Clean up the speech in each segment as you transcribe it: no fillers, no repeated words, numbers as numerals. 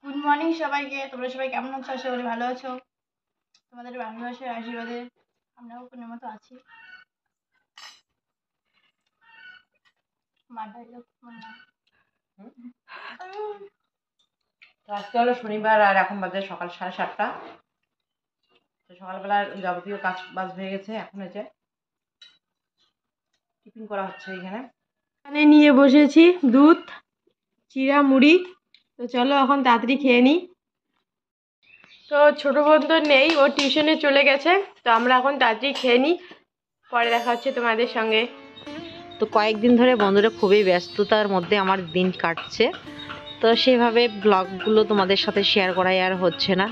Good morning সবাইকে। তোমরা সবাই কেমন আছো? আশা করি ভালো আছো। তোমাদের ভালোবাসার আশীর্বাদে আমরাও কোনো মতো আছি। আজকে হলো শনিবার আর এখন বাজে সকাল 7:30। তো সকালবেলার যাবতীয় কাজ বাজ হয়ে গেছে। এখন হচ্ছে টিফিন করা হচ্ছে। এখানে নিয়ে বসেছি দুধ, চিরা, মুড়ি। তো চলো এখন তাড়াতাড়ি খেয়ে নিই। তো ছোট বোন তো নেই, ও টিউশনে চলে গেছে। তো আমরা এখন তাড়াতাড়ি খেয়ে নিই, পরে দেখা হচ্ছে তোমাদের সঙ্গে। তো কয়েকদিন ধরে বন্ধুরা খুবই ব্যস্ততার মধ্যে আমার দিন কাটছে। তো সেভাবে ব্লগগুলো তোমাদের সাথে শেয়ার করাই আর হচ্ছে না।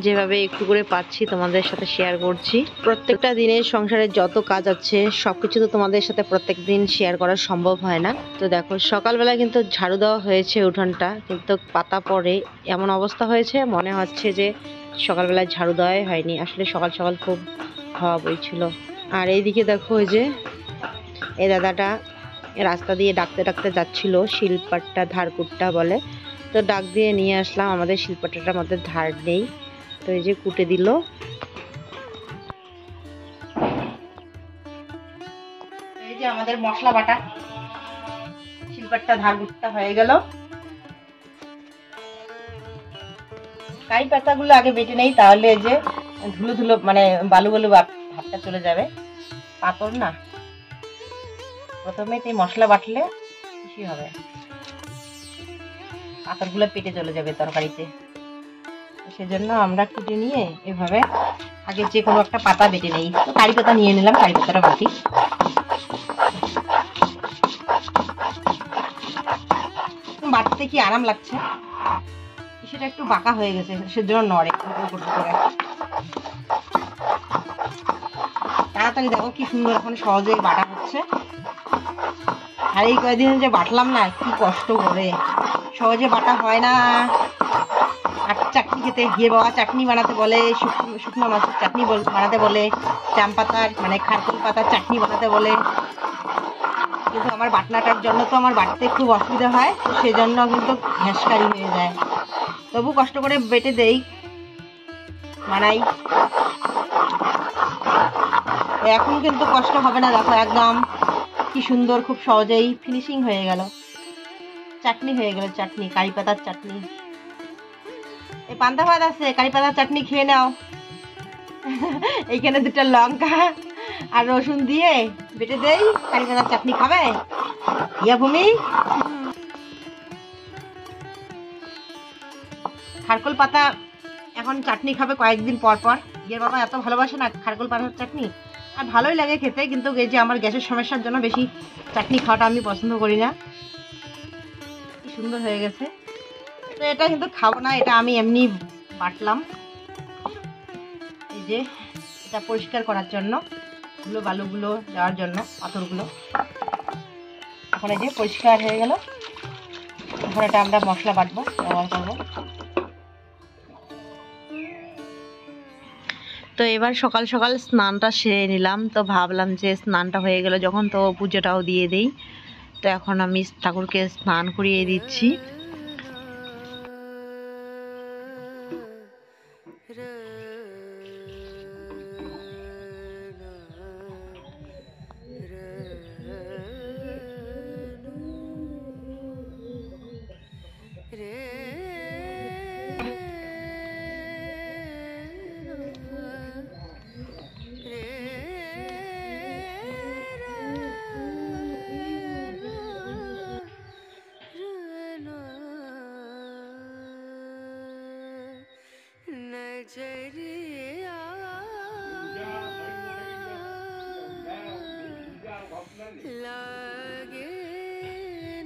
যেভাবে একটু করে পাচ্ছি তোমাদের সাথে শেয়ার করছি। প্রত্যেকটা দিনের সংসারের যত কাজ আছে সব কিছু তো তোমাদের সাথে প্রত্যেক দিন শেয়ার করা সম্ভব হয় না। তো দেখো সকালবেলা কিন্তু ঝাড়ু দেওয়া হয়েছে উঠোনটা, কিন্তু পাতা পড়ে এমন অবস্থা হয়েছে মনে হচ্ছে যে সকালবেলা ঝাড়ু দেওয়াই হয়নি। আসলে সকাল সকাল খুব হাওয়া বইছিল। আর এইদিকে দেখো ওই যে এই দাদাটা রাস্তা দিয়ে ডাকতে ডাকতে যাচ্ছিল, শিলপাট্টা ধারকুটটা বলে। তো ডাক দিয়ে নিয়ে আসলাম। আমাদের শিলপাট্টাটার মধ্যে ধার নেই, তো এই যে কুটে দিল। এই যে আমাদের মশলা বাটা শিলপাট্টা ধারকুটটা হয়ে গেল। কারি পাতাগুলো আগে বেটে নেই, তাহলে এই যে ধুলো ধুলো মানে বালু বালু ভাবটা চলে যাবে। পাতর না, প্রথমে এই মশলা বাটলে খুশি হবে, পাথরগুলো পেটে চলে যাবে তরকারিতে। সেজন্য আমরা কুটে নিয়ে এভাবে আগে যে কোনো একটা পাতা বেটে নেই। তো কারি পাতা নিয়ে নিলাম, কারি পাতাটা বাটি। বাটতে কি আরাম লাগছে, সেটা একটু বাঁকা হয়ে গেছে, সেজন্য নড়ে করে। তাড়াতাড়ি দেখো কি সুন্দর এখন সহজে বাটা হচ্ছে। আর এই কয়েকদিন যে বাটলাম না, কি কষ্ট করে, সহজে বাটা হয় না। আর চাটনি খেতে গিয়ে বাবা চাটনি বানাতে বলে, শুকনো মাছের চাটনি বানাতে বলে, জাম পাতার মানে খারকুল পাতার চাটনি বানাতে বলে। কিন্তু আমার বাটনাটার জন্য তো আমার বাটতে খুব অসুবিধা হয়, তো সেজন্য কিন্তু ঘ্যাসকারি হয়ে যায়। তবু কষ্ট করে বেটে দেই, বানাই। এখন কিন্তু কষ্ট হবে না, দেখো একদম কি সুন্দর, খুব সহজেই ফিনিশিং হয়ে গেল। চাটনি হয়ে গেল, চাটনি, কারি পাতার চাটনি। এই পান্তা ভাত আছে, কারি পাতার চাটনি খেয়ে নাও। এইখানে 2টা লঙ্কা আর রসুন দিয়ে বেটে দেই, কারি পাতার চাটনি খাবে ইয়া ভূমি। খারকুল পাতা এখন চাটনি খাবে কয়েকদিন পর পর। ইয়ের বাবা এত ভালোবাসে না খারকুল পাতার চাটনি, আর ভালোই লাগে খেতে, কিন্তু এই যে আমার গ্যাসের সমস্যার জন্য বেশি চাটনি খাওয়াটা আমি পছন্দ করি না। কি সুন্দর হয়ে গেছে। তো এটা কিন্তু খাবো না, এটা আমি এমনি বাটলাম। এই যে এটা পরিষ্কার করার জন্য, ধুলো বালুগুলো দেওয়ার জন্য, পাথরগুলো। এখন এই যে পরিষ্কার হয়ে গেল। এখন এটা আমরা মশলা বাটবো, ব্যবহার করবো। তো এবার সকাল সকাল স্নানটা সেরে নিলাম। তো ভাবলাম যে স্নানটা হয়ে গেল যখন, তো পুজোটাও দিয়ে দিই। তো এখন আমি ঠাকুরকে স্নান করিয়ে দিচ্ছি। लागे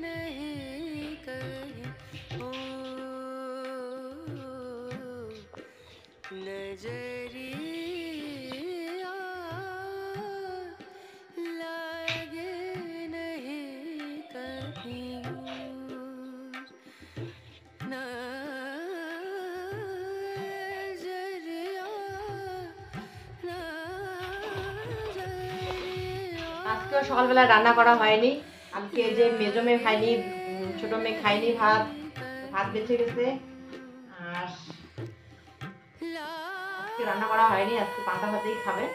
नहीं कहीं ओ नजरिया लागे नहीं कहीं नजरिया আজকেও সকালবেলা রান্না করা হয়নি। আজকে যে মেজো মেয়ে খায়নি, ছোট মেয়ে খায়নি ভাত, ভাত বেঁচে গেছে। আর আজকে রান্না করা হয়নি, আজকে পান্তা ভাতেই খাবে।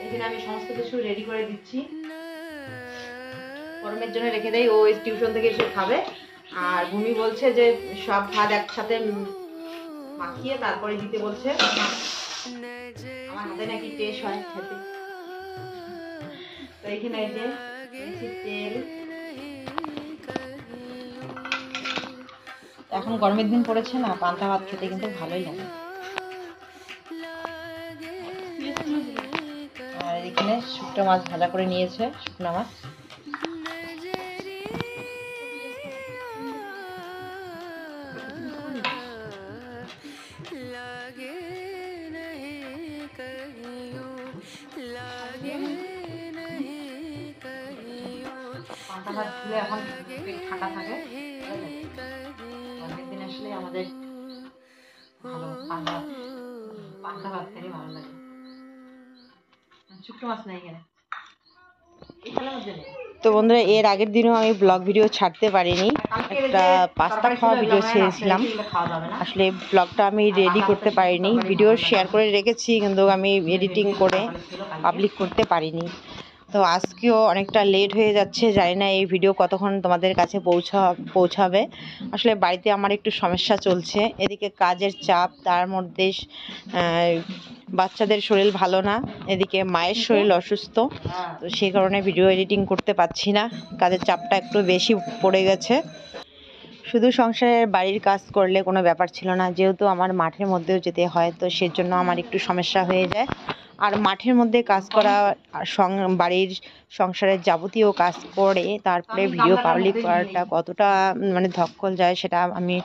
এখানে আমি সমস্ত কিছু রেডি করে দিচ্ছি, গরমের জন্য রেখে দেই, ও টিউশন থেকে এসে খাবে। আর ভূমি বলছে যে সব ভাত একসাথে মাখিয়ে তারপরে দিতে বলছে, আমার হাতে নাকি টেস্ট হয় খেতে। তো এখানে এই যে তেল, এখন গরমের দিন পড়েছে না, পান্তা ভাত খেতে কিন্তু ভালোই লাগে। আর এখানে শুকনো মাছ ভাজা করে নিয়েছে, শুকনো মাছ। পান্তা ভাত খেলে এখন পেট ঠান্ডা থাকে, গরমের দিন আসলে আমাদের ভালো পান্তা ভাত খেলে ভালো লাগে। শুকনো মাছ নেই এখানে, তো বন্ধুরা এর আগের দিনও আমি ব্লগ ভিডিও ছাড়তে পারিনি, একটা পাস্তা খাওয়া ভিডিও ছেড়েছিলাম। আসলে ব্লগটা আমি রেডি করতে পারিনি, ভিডিও শেয়ার করে রেখেছি কিন্তু আমি এডিটিং করে পাবলিক করতে পারিনি। তো আজকেও অনেকটা লেট হয়ে যাচ্ছে, জানি না এই ভিডিও কতক্ষণ তোমাদের কাছে পৌঁছাবে। আসলে বাড়িতে আমার একটু সমস্যা চলছে, এদিকে কাজের চাপ, তার মধ্যে বাচ্চাদের শরীর ভালো না, এদিকে মায়ের শরীর অসুস্থ। তো সেই কারণে ভিডিও এডিটিং করতে পারছি না, কাজের চাপটা একটু বেশি পড়ে গেছে। শুধু সংসারের বাড়ির কাজ করলে কোনো ব্যাপার ছিল না, যেহেতু আমার মাঠের মধ্যেও যেতে হয়, তো সেজন্য আমার একটু সমস্যা হয়ে যায়। আর মাঠের মধ্যে কাজ করা, বাড়ির সংসারের যাবতীয় কাজ করে তারপরে ভিডিও পাবলিক করাটা কতটা মানে ধকল যায় সেটা আমি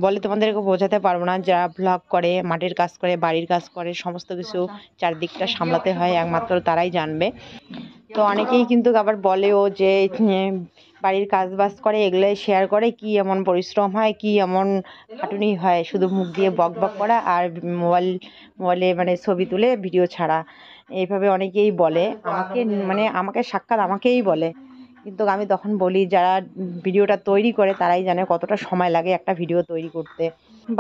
বলে তোমাদেরকে বোঝাতে পারবো না। যারা ব্লগ করে, মাঠের কাজ করে, বাড়ির কাজ করে, সমস্ত কিছু চারদিকটা সামলাতে হয়, একমাত্র তারাই জানবে। তো অনেকেই কিন্তু আবার বলেও যে বাড়ির কাজ বাজ করে এগুলোই শেয়ার করে, কি এমন পরিশ্রম হয়, কি এমন খাটুনি হয়, শুধু মুখ দিয়ে বক বক করা আর মোবাইলে মানে ছবি তুলে ভিডিও ছাড়া, এইভাবে অনেকেই বলে আমাকে সাক্ষাৎ আমাকেই বলে। কিন্তু আমি তখন বলি যারা ভিডিওটা তৈরি করে তারাই জানে কতটা সময় লাগে একটা ভিডিও তৈরি করতে।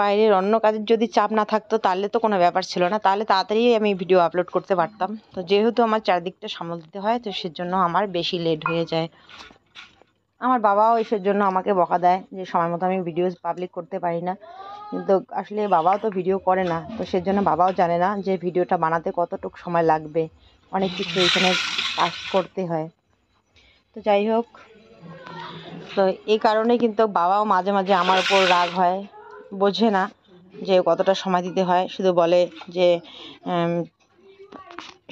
বাইরের অন্য কাজের যদি চাপ না থাকতো তাহলে তো কোনো ব্যাপার ছিল না, তাহলে তাড়াতাড়ি আমি ভিডিও আপলোড করতে পারতাম। তো যেহেতু আমার চারদিকটা সামাল দিতে হয়, তো সেজন্য আমার বেশি লেট হয়ে যায়। আমার বাবাও এসের জন্য আমাকে বকা দেয় যে সময় মতো আমি ভিডিও পাবলিক করতে পারি না, কিন্তু আসলে বাবাও তো ভিডিও করে না, তো সেজন্য বাবাও জানে না যে ভিডিওটা বানাতে কতটুকু সময় লাগবে, অনেক কিছু এখানে কাজ করতে হয়। তো যাই হোক, তো এই কারণে কিন্তু বাবাও মাঝে মাঝে আমার উপর রাগ হয়, বোঝে না যে কতটা সময় দিতে হয়, শুধু বলে যে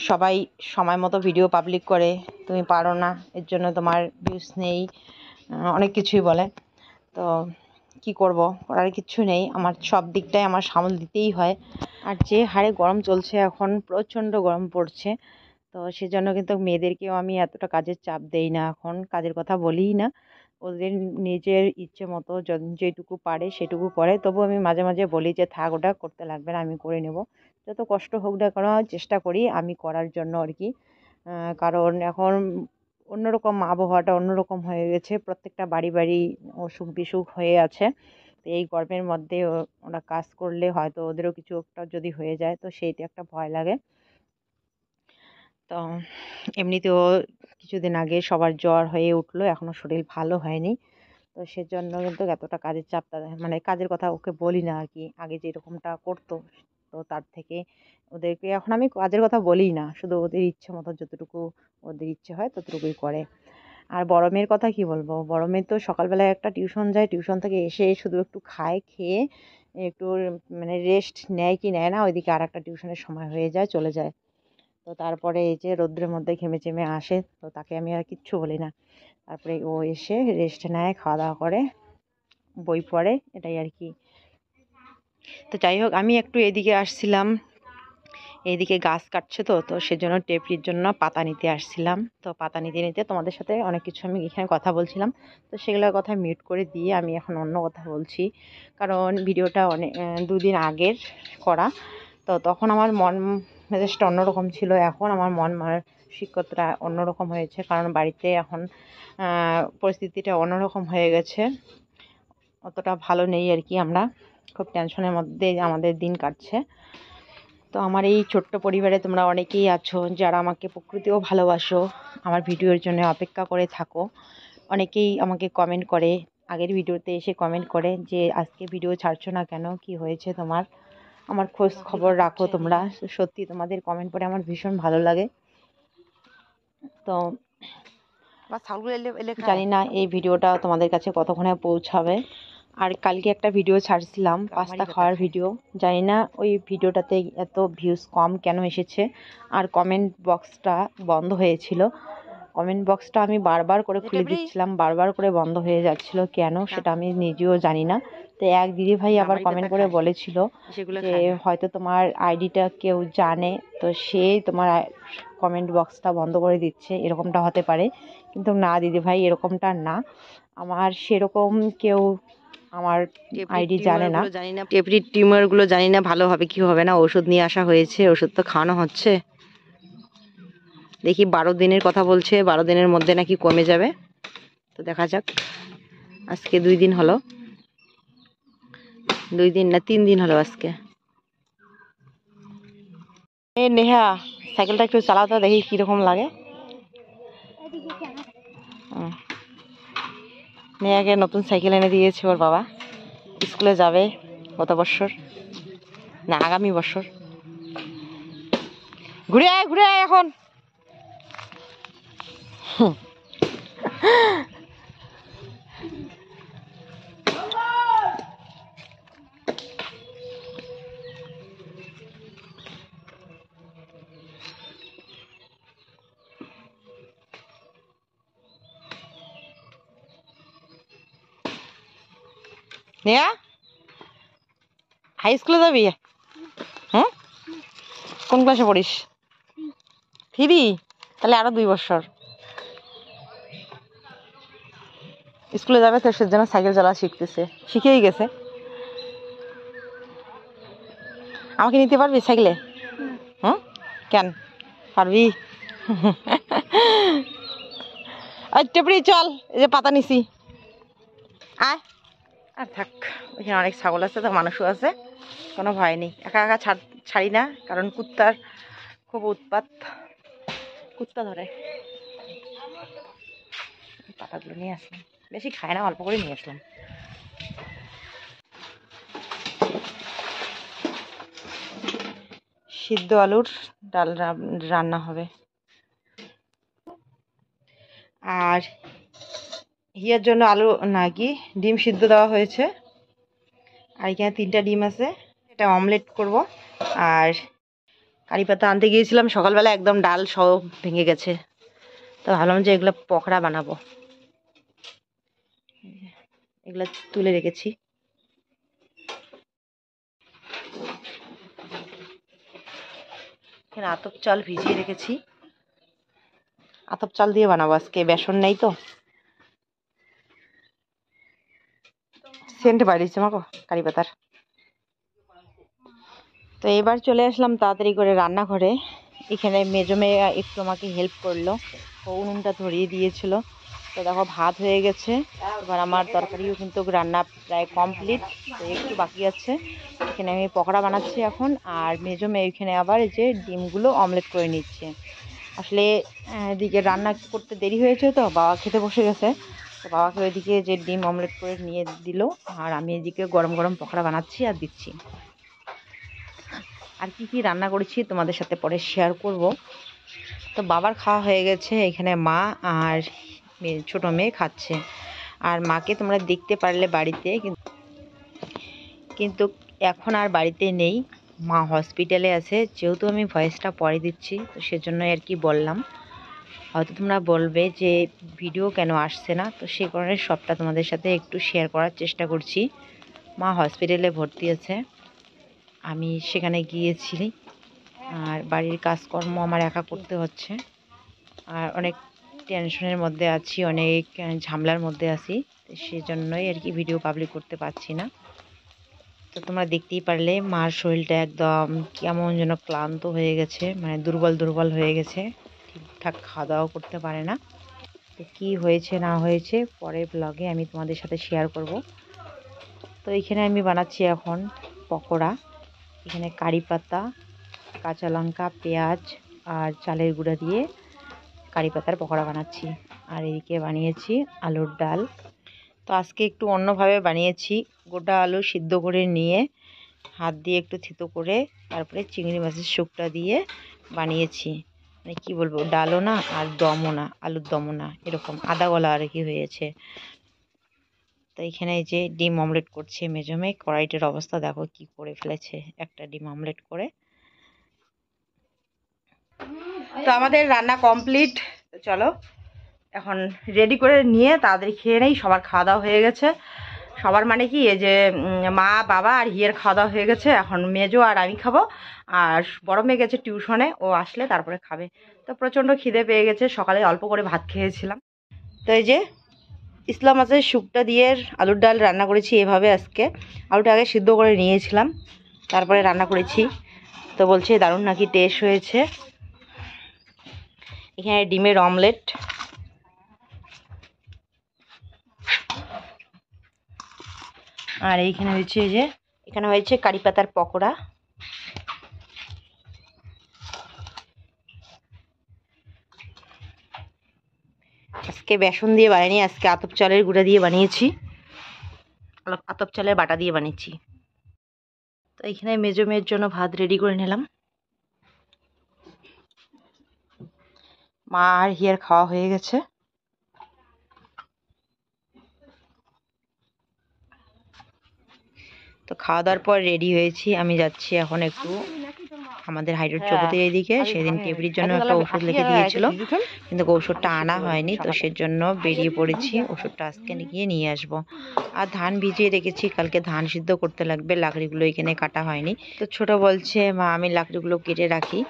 সবাই সময় মতো ভিডিও পাবলিক করে, তুমি পারো না, এর জন্য তোমার ভিউজ নেই, অনেক কিছুই বলে। তো কি করব, করার কিছু নেই, আমার সব দিকটাই আমার সামাল দিতেই হয়। আর যে হারে গরম চলছে এখন, প্রচণ্ড গরম পড়ছে, তো সেজন্য কিন্তু মেয়েদেরকেও আমি এতটা কাজের চাপ দেই না, এখন কাজের কথা বলিই না। ওদের নিজের ইচ্ছে মতো যেটুকু পারে সেটুকু করে, তবু আমি মাঝে মাঝে বলি যে থাক, ওটা করতে লাগবে না, আমি করে নেব। যত কষ্ট হোক না কেন চেষ্টা করি আমি করার জন্য আর কি। কারণ এখন অন্যরকম আবহাওয়াটা অন্যরকম হয়ে গেছে, প্রত্যেকটা বাড়ি বাড়ি অসুখ বিসুখ হয়ে আছে। তো এই গরমের মধ্যে ওরা কাজ করলে হয়তো ওদেরও কিছু একটা যদি হয়ে যায়, তো সেইটা একটা ভয় লাগে। তো এমনিতেও কিছুদিন আগে সবার জ্বর হয়ে উঠলো, এখনও শরীর ভালো হয়নি। তো সেজন্য কিন্তু এতটা কাজের চাপটা, মানে কাজের কথা ওকে বলি না আর কি, আগে যেরকমটা করতো, তো তার থেকে ওদেরকে এখন আমি কাজের কথা বলিই না, শুধু ওদের ইচ্ছে মতো যতটুকু ওদের ইচ্ছে হয় ততটুকুই করে। আর বড় মেয়ের কথা কি বলবো, বড় মেয়ে তো সকালবেলায় একটা টিউশন যায়, টিউশন থেকে এসে শুধু একটু খায়, খেয়ে একটু মানে রেস্ট নেয় কি নেয় না, ওইদিকে আর একটা টিউশনের সময় হয়ে যায়, চলে যায়। তো তারপরে এই যে রৌদ্রের মধ্যে ঘেমে চেমে আসে, তো তাকে আমি আর কিচ্ছু বলি না, তারপরে ও এসে রেস্ট নেয়, খাওয়া দাওয়া করে, বই পড়ে, এটাই আর কি। তো যাই হোক, আমি একটু এদিকে আসছিলাম, এইদিকে গাছ কাটছে, তো তো সেজন্য টেপরির জন্য পাতা নিতে আসছিলাম। তো পাতা নিতে নিতে তোমাদের সাথে অনেক কিছু আমি এখানে কথা বলছিলাম, তো সেগুলোর কথা মিউট করে দিয়ে আমি এখন অন্য কথা বলছি। কারণ ভিডিওটা অনেক 2 দিন আগের করা, তো তখন আমার মন মেজাজটা অন্যরকম ছিল, এখন আমার মন মানসিকতা অন্যরকম হয়েছে, কারণ বাড়িতে এখন পরিস্থিতিটা অন্যরকম হয়ে গেছে। অতটা ভালো নেই আর কি, আমরা খুব টেনশনের মধ্যে আমাদের দিন কাটছে। তো আমার এই ছোট্ট পরিবারে তোমরা অনেকেই আছো যারা আমাকে প্রকৃতিও ভালোবাসো, আমার ভিডিওর জন্য অপেক্ষা করে থাকো। অনেকেই আমাকে কমেন্ট করে, আগের ভিডিওতে এসে কমেন্ট করে যে আজকে ভিডিও ছাড়ছো না কেন, কি হয়েছে তোমার, আমার খোঁজ খবর রাখো তোমরা। সত্যি তোমাদের কমেন্ট পড়ে আমার ভীষণ ভালো লাগে। তো জানি না এই ভিডিওটা তোমাদের কাছে কতক্ষণে পৌঁছাবে। আর কালকে একটা ভিডিও ছাড়ছিলাম পাস্তা খাওয়ার ভিডিও, জানি না ওই ভিডিওটাতে এত ভিউজ কম কেন এসেছে। আর কমেন্ট বক্সটা বন্ধ হয়েছিল, কমেন্ট বক্সটা আমি বারবার করে খুলে দিচ্ছিলাম, বারবার করে বন্ধ হয়ে যাচ্ছিল কেন সেটা আমি নিজেও জানি না। তো এক দিদিভাই আবার কমেন্ট করে বলেছিল যে হয়তো তোমার আইডিটা কেউ জানে, তো সে তোমার কমেন্ট বক্সটা বন্ধ করে দিচ্ছে, এরকমটা হতে পারে। কিন্তু না দিদিভাই, এরকমটা না, আমার সেরকম কেউ আমার আইডি জানে না। টেপরির টিউমারগুলো জানি না ভালো হবে কি হবে না, ওষুধ নিয়ে আসা হয়েছে, ওষুধ তো খাওয়ানো হচ্ছে। দেখি 12 দিনের কথা বলছে, 12 দিনের মধ্যে নাকি কমে যাবে। তো দেখা যাক, আজকে 2 দিন হলো, 2 দিন না 3 দিন হলো আজকে। এ নেহা, সাইকেলটা একটু চালাতো দেখি কিরকম লাগে। নেহাকে নতুন সাইকেল এনে দিয়েছে ওর বাবা, স্কুলে যাবে গত বছর না আগামী বছর। ঘুরে আয় ঘুরে আয় এখন। নেহা, হাই স্কুলে যাবি? হ্যাঁ, কোন ক্লাসে পড়িস? 3? তাহলে আরো 2 বছর স্কুলে যাবে, তো সেজন্য সাইকেল চালা শিখতেছে, শিখেই গেছে। আমাকে নিতে পারবি সাইকেলে? হুম, কেন পারবি? টেপড়ি চল, এই যে পাতা নিছি, আয়। আর থাক, ওইখানে অনেক ছাগল আছে, তো মানুষও আছে, কোনো ভয় নেই। একা একা ছাড়ি না, কারণ কুত্তার খুব উৎপাত, কুত্তা ধরে। পাতাগুলো নিয়ে আসলাম, বেশি খায় না, অল্প করে নিয়ে আসলাম। সিদ্ধ আলুর ডাল রান্না হবে। আর হিয়ার জন্য আলু নাকি ডিম সিদ্ধ দেওয়া হয়েছে, আর এখানে 3টা ডিম আছে, এটা অমলেট করব। আর কারি পাতা আনতে গিয়েছিলাম সকালবেলা, একদম ডাল সহ ভেঙে গেছে, তো ভাবলাম যে এগুলো পকোড়া বানাবো। এগুলো তুলে রেখেছি। এখানে আতপ চাল ভিজিয়ে রেখেছি, আতপ চাল দিয়ে বানাবো আজকে, বেসন নেই তো। সেন্ট বাড়িয়েছে মাগো কারি পাতার। তো এবার চলে আসলাম তাড়াতাড়ি করে রান্নাঘরে। এখানে মেজো মেয়ে একটু আমাকে হেল্প করলো, ও উনুনটা ধরিয়ে দিয়েছিল। তো দেখো ভাত হয়ে গেছে, এবার আমার তরকারিও কিন্তু রান্না প্রায় কমপ্লিট, তো একটু বাকি আছে। এখানে আমি পকোড়া বানাচ্ছি এখন, আর মেজো মেয়ে এখানে আবার এই যে ডিমগুলো অমলেট করে নিচ্ছে। আসলে এদিকে রান্না করতে দেরি হয়েছে, তো বাবা খেতে বসে গেছে, তো বাবাকে ওইদিকে যে ডিম অমলেট করে নিয়ে দিল, আর আমি এদিকে গরম গরম পকোড়া বানাচ্ছি আর দিচ্ছি। আর কি কি রান্না করেছি তোমাদের সাথে পরে শেয়ার করব। তো বাবার খাওয়া হয়ে গেছে, এখানে মা আর ছোট মেয়ে খাচ্ছে। আর মাকে তোমরা দেখতে পারলে বাড়িতে, কিন্তু এখন আর বাড়িতে নেই, মা হসপিটালে আছে। যেহেতু আমি ভয়েসটা পরে দিচ্ছি, তো সেজন্য আর কি বললাম। হয়তো তোমরা বলবে যে ভিডিও কেন আসছে না, তো সে কারণে সবটা তোমাদের সাথে একটু শেয়ার করার চেষ্টা করছি। মা হসপিটালে ভর্তি আছে, আমি সেখানে গিয়েছি, আর বাড়ির কাজকর্ম আমার একা করতে হচ্ছে, আর অনেক টেনশনের মধ্যে আছি, অনেক ঝামেলার মধ্যে আছি, তো সেজন্যই আর কি ভিডিও পাবলিক করতে পারছি না। তো তোমরা দেখতেই পারলে মার শরীরটা একদম কেমন যেন ক্লান্ত হয়ে গেছে, মানে দুর্বল দুর্বল হয়ে গেছে, ঠিকঠাক খাওয়া দাওয়া করতে পারে না। তো কী হয়েছে না হয়েছে পরের ব্লগে আমি তোমাদের সাথে শেয়ার করব। তো এখানে আমি বানাচ্ছি এখন পকোড়া। এখানে কারি পাতা, কাঁচা লঙ্কা, পেঁয়াজ আর চালের গুঁড়া দিয়ে কারি পাতার পকোড়া বানাচ্ছি। আর এদিকে বানিয়েছি আলুর ডাল। তো আজকে একটু অন্যভাবে বানিয়েছি। গোটা আলু সিদ্ধ করে নিয়ে হাত দিয়ে একটু থেতো করে তারপরে চিংড়ি মাছের শুকটা দিয়ে বানিয়েছি। মানে কী বলবো, ডালও না আর দমও না, আলুর দমও না, এরকম আদা গলা আর কি হয়েছে। তো এখানে এই যে ডিম অমলেট করছে মেজমে। কড়াইটার অবস্থা দেখো কি করে ফেলেছে, একটা ডিম অমলেট করে। তো আমাদের রান্না কমপ্লিট। চলো এখন রেডি করে নিয়ে তাড়াতাড়ি খেয়ে নেই। সবার খাওয়া দাওয়া হয়ে গেছে। সবার মানে কি, এই যে মা বাবা আর হিয়ের খাওয়া দাওয়া হয়ে গেছে। এখন মেজো আর আমি খাবো। আর বড় মেয়ে গেছে টিউশনে, ও আসলে তারপরে খাবে। তো প্রচণ্ড খিদে পেয়ে গেছে, সকালে অল্প করে ভাত খেয়েছিলাম। তো এই যে ইসলাম মাছের শুকটা দিয়ে আলুর ডাল রান্না করেছি এভাবে। আজকে আলুটা আগে সিদ্ধ করে নিয়েছিলাম, তারপরে রান্না করেছি। তো বলছে দারুণ নাকি টেস্ট হয়েছে। এখানে ডিমের অমলেট, আর এইখানে হয়েছে যে এখানে হয়েছে কারি পাতার পকোড়া। আজকে বেসন দিয়ে বানাইনি, আজকে আতপ চালের গুঁড়া দিয়ে বানিয়েছি, আতপ চালের বাটা দিয়ে বানিয়েছি। তো এখানে মেজো মেয়ের জন্য ভাত রেডি করে নিলাম। মা আর হিয়ার খাওয়া হয়ে গেছে। তো খাওয়া দাওয়ার পর রেডি হয়েছি। আমি যাচ্ছি এখন একটু আমাদের হাইড্রোড চৌপতির এইদিকে। সেদিন টিভির জন্য একটা ওষুধ লিখে দিয়েছিল, কিন্তু ওষুধটা আনা হয়নি। তো সেজন্য বেরিয়ে পড়েছি, ওষুধটা আজকে গিয়ে নিয়ে আসবো। আর ধান ভিজিয়ে রেখেছি, কালকে ধান সিদ্ধ করতে লাগবে। লাকড়িগুলো এখানে কাটা হয়নি। তো ছোট বলছে মা আমি লাকড়িগুলো কেটে রাখি,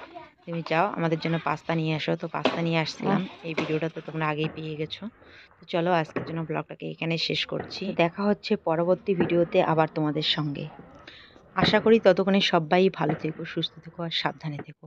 তুমি যাও আমাদের জন্য পাস্তা নিয়ে আসো। তো পাস্তা নিয়ে আসছিলাম। এই ভিডিওটা তো তোমরা আগেই পেয়ে গেছো। তো চলো আজকের জন্য ব্লগটাকে এখানে শেষ করছি। দেখা হচ্ছে পরবর্তী ভিডিওতে আবার তোমাদের সঙ্গে। আশা করি ততক্ষণে সবাই ভালো থেকো, সুস্থ থেকো আর সাবধানে থেকো।